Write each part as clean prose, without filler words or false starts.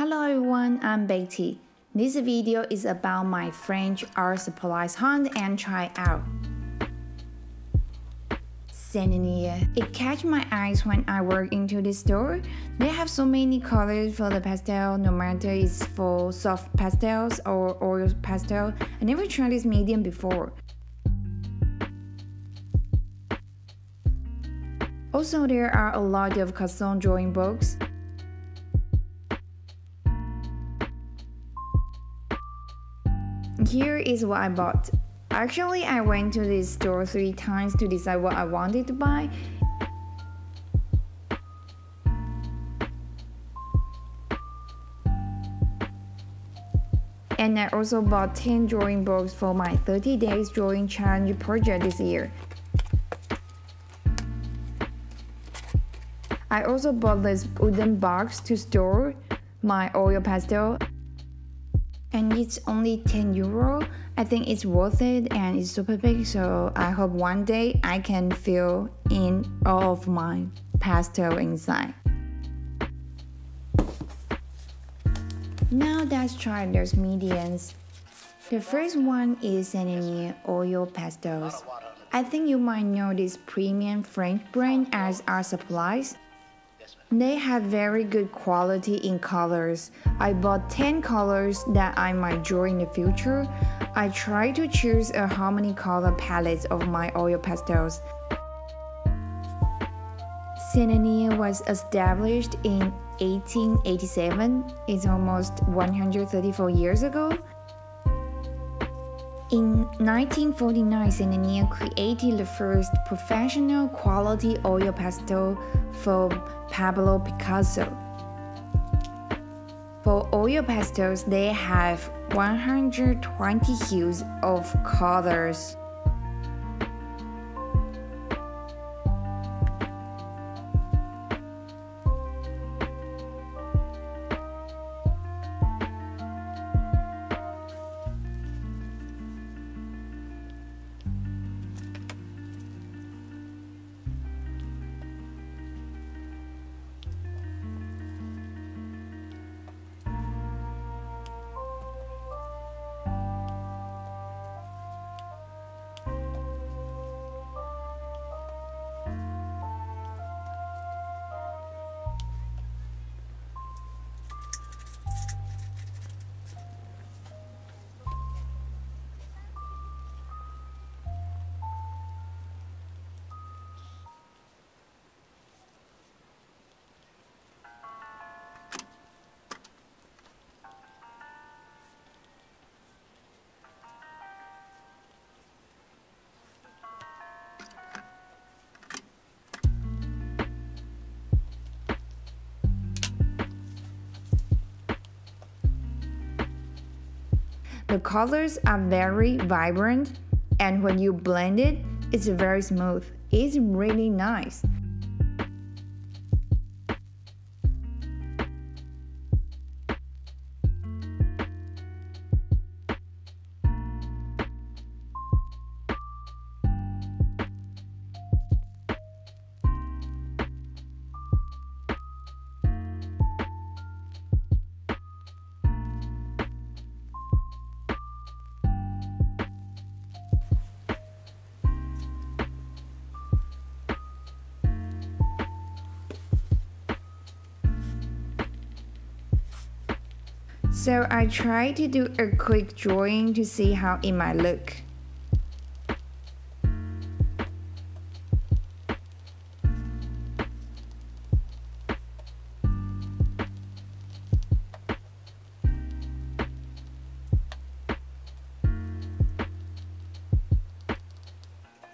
Hello everyone, I'm Betty. This video is about my French art supplies hunt and try out. Sennelier. It catch my eyes when I walk into this store. They have so many colors for the pastel, no matter it's for soft pastels or oil pastel. I never tried this medium before. Also, there are a lot of Canson drawing books. Here is what I bought. Actually, I went to this store 3 times to decide what I wanted to buy. And I also bought 10 drawing books for my 30 days drawing challenge project this year. I also bought this wooden box to store my oil pastel. And it's only 10 euro. I think it's worth it and it's super big, so I hope one day I can fill in all of my pastel inside. Now let's try those mediums. The first one is Sennelier oil pastels. I think you might know this premium French brand as art supplies. They have very good quality in colors. I bought 10 colors that I might draw in the future. I try to choose a harmony color palette of my oil pastels. Sennelier was established in 1887. It's almost 134 years ago. In 1949, Sennelier created the first professional quality oil pastel for Pablo Picasso. For oil pastels, they have 120 hues of colors. The colors are very vibrant, and when you blend it, it's very smooth. It's really nice. So I tried to do a quick drawing to see how it might look.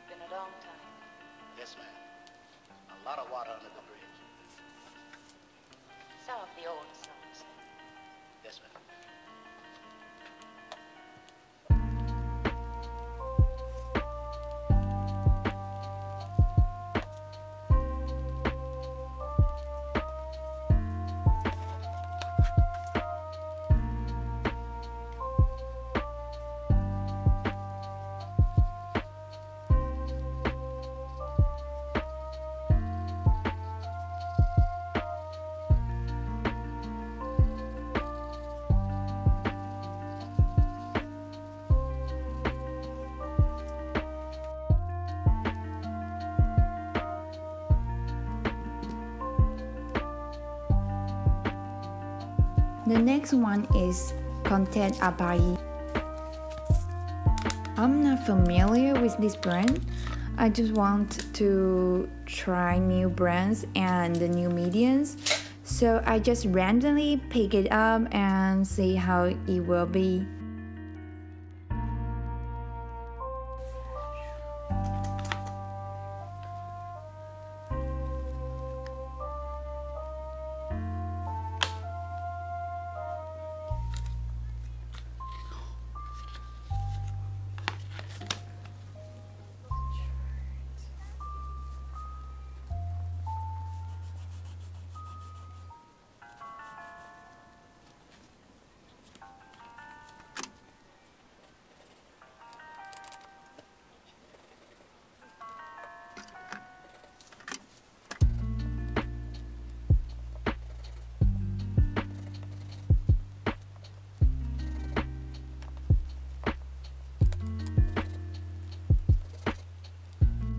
Been a long time. Yes, ma'am. A lot of water under the bridge. Some of the old songs. Yes, ma'am. The next one is Conté à Paris. I'm not familiar with this brand. I just want to try new brands and the new mediums. So I just randomly pick it up and see how it will be.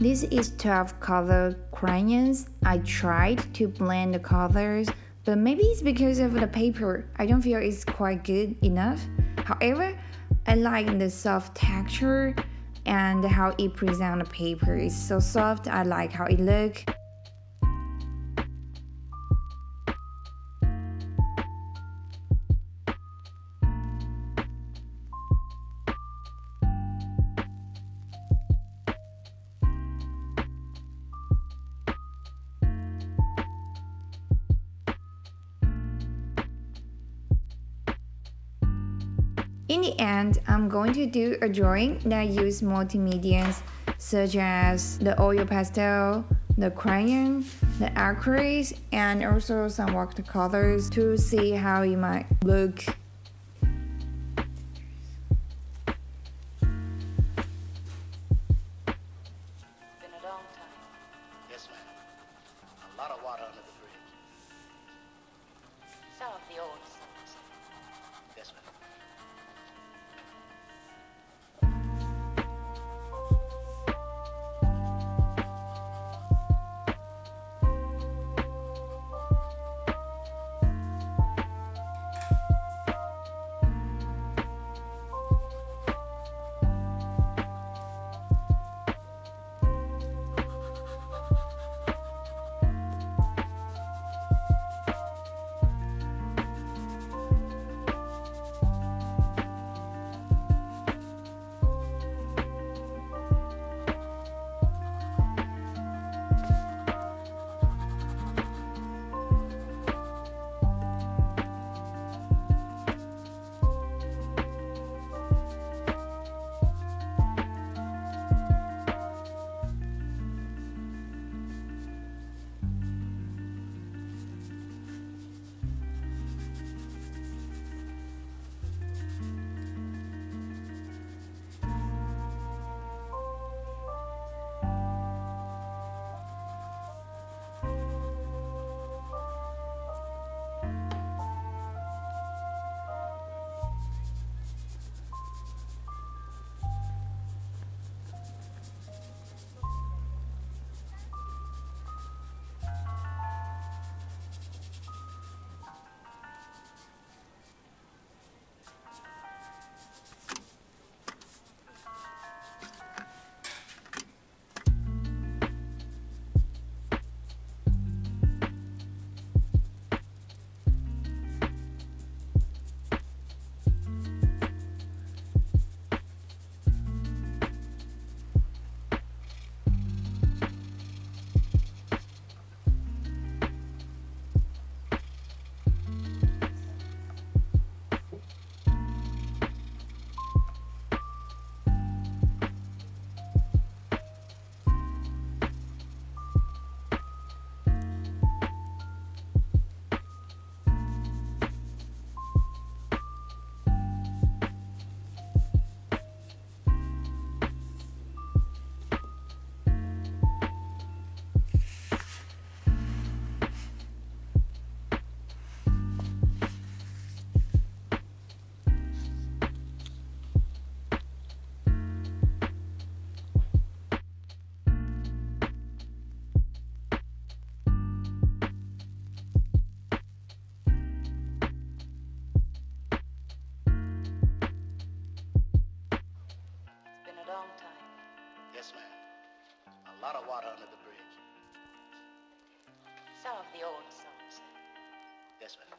This is 12 color crayons. I tried to blend the colors, but maybe it's because of the paper. I don't feel it's quite good enough. However, I like the soft texture and how it presents the paper. It's so soft. I like how it looks. In the end, I'm going to do a drawing that uses multi-mediums such as the oil pastel, the crayon, the acrylics, and also some watercolors to see how it might look. Been a long time. Yes, ma'am. A lot of water under the bridge. Some of the old songs. Yes, ma'am. under the bridge. Some of the old songs. Yes, ma'am.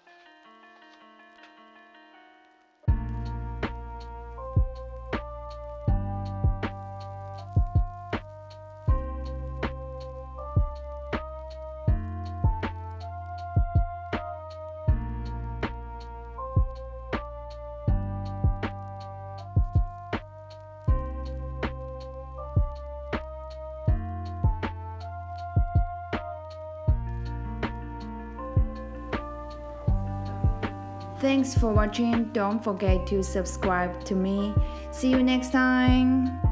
Thanks for watching. Don't forget to subscribe to me. See you next time.